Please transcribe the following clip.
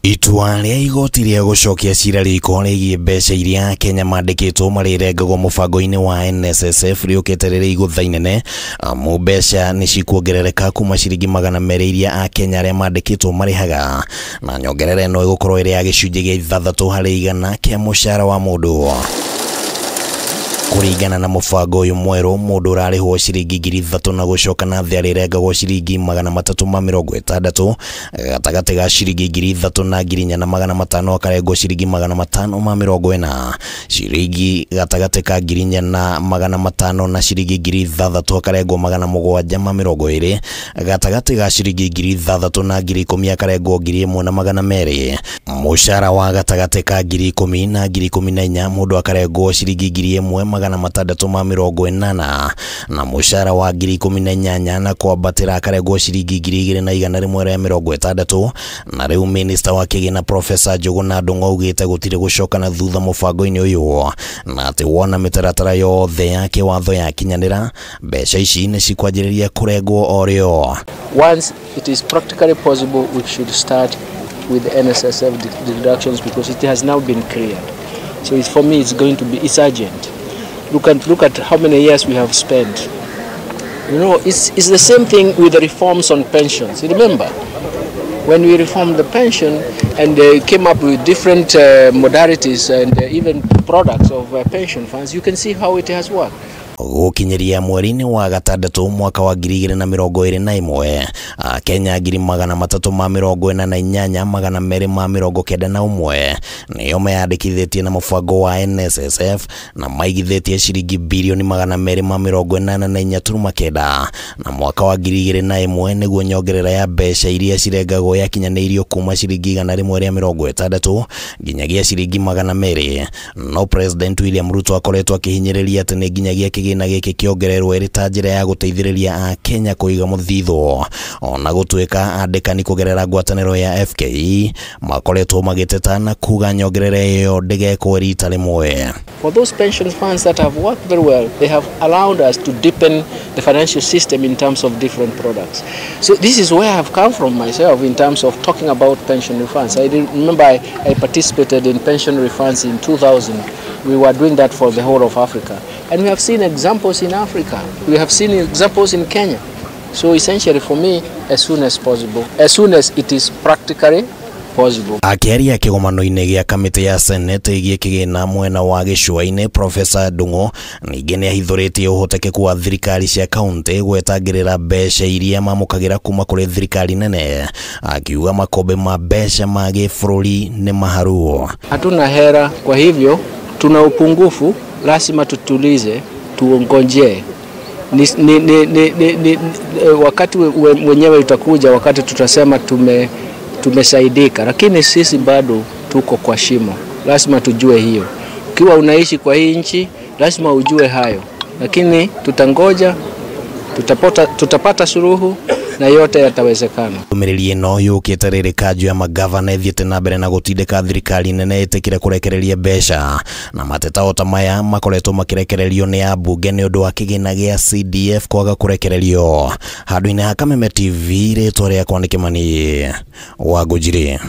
Itua rĩa igoti rĩa gũcokia cira rĩko rĩgiĩ mbeca iria Akenya mandĩkĩtwo marirengagwo mubango-ini wa NSSF rĩũkĩte rĩrĩ igũtha inene. Mbeca nĩ cikuongerereka kuma ciringi 200 iria Akenya arĩa mandĩkĩtwo marĩhaga, na nyongerera ĩno ĩgũkorwo ĩrĩ ya gĩcunjĩ gĩa 6 harĩ igana kĩa mũcara wa mũndũ. Kuigana na mubango uyu mweru mundu urarihwo ciringi 3,000 na gucoka na thĩ arirengagwo ciringi 360 gatagati ga ciringi 3,000 na nginya na 500 akarengwo ciringi 540 ciringi gatagati ka nginya na 500 na ciringi 3,000 akarengwo 720 gatagati ga ciringi 3,000 na 10,000 akarengwo 1,200 mushara wa gatagati ka 10,000 na 14,000 mundu akarengwo ciringi 1,680 na mushara wa 18,000 na kwambatira akarengwo ciringi 2,160 na riu Minista wa kigina Prof Njuguna Ndung'u augite gutire gucoka na thutha mubango-ini uyu, na ati wona mitaratara yothe ya kiwatho yakinyanira mbeca ici ni cikwanjiriria kurengwo oreo. Once it is practically possible, we should start with the NSSF deductions because it has now been cleared. So for me, it's urgent. Look at how many years we have spent. You know, it's the same thing with the reforms on pensions. You remember when we reformed the pension and came up with different modalities and even products of pension funds, you can see how it has worked. Gukinyiria mweri-ini wa gatandatu mwaka wa 2021 Akenya 348,291 nĩo meyandĩkithĩtie na mũbango wa NSSF na maigithĩtie ciringi bilioni 284.9 na mwaka wa 2001 nĩguo nyongerera ya mbeca iria cirengagwo yakinyanĩirio kuma ciringi 160 nginyagia ciringi 200. No President William Ruto akoretwo akihinyĩrĩria atĩ nĩ nginyagia kigina gĩkĩ kĩongererwo ĩrĩ ta njĩra ya gũteithĩrĩria Akenya kũiga mũthithũ, ona gũtuĩka andĩkani kũgerera ngwatanĩro ya FKE makoretwo magĩteta na kuga nyongerera ĩyo ndĩgekwo rita rĩmwe. For those pension funds that have worked very well, they have allowed us to deepen the financial system in terms of different products. So this is where I've come from myself in terms of talking about pension refunds. I remember I participated in pension refunds in 2000. We were doing that for the whole of Africa. And we have seen examples in Africa. We have seen examples in Kenya. So essentially for me, as soon as possible, as soon as it is practically possible. Akiaria kĩgomano-inĩ gĩa kamĩtĩ ya Senate ĩgiĩ kigina mwena wa gĩcũa-inĩ, Prof Ndung'u ningĩ nĩ ahithũrĩtie ũhotekeku wa thirikari cia kaunti gwetangĩrĩra mbeca iria mamũkagĩra kuma kũrĩ thirikari nene, akiuga makombe ma mbeca ma gĩbũrũri nĩ maharu. Hatuna hera, kwa hivyo tuna upungufu, lazima tutulize, tuongoje. Wakati wenyewe utakuja, wakati tutasema tumesaidika, lakini sisi bado tuko kwa shimo. Lazima tujue hiyo. Ukiwa unaishi kwa hii nchi, lazima ujue hayo. Lakini tutangoja, tutapata suluhu na yote yatawezekana. Tumirĩrie no yũkĩte rĩrĩ kanjũ ya magavana ĩthiĩte na mbere na gũtindĩka thirikari nene ĩtĩkĩre kũrekereria mbeca, na mateta ota maya makoretwo makĩrekererio nĩ ambunge nĩ ũndũ wa kĩgĩna gĩa CDF kwaga kũrekererio. Handũ-inĩ ha Kameme TV, rĩtwa rĩakwa nĩ Kimani wa Ngũnjiri.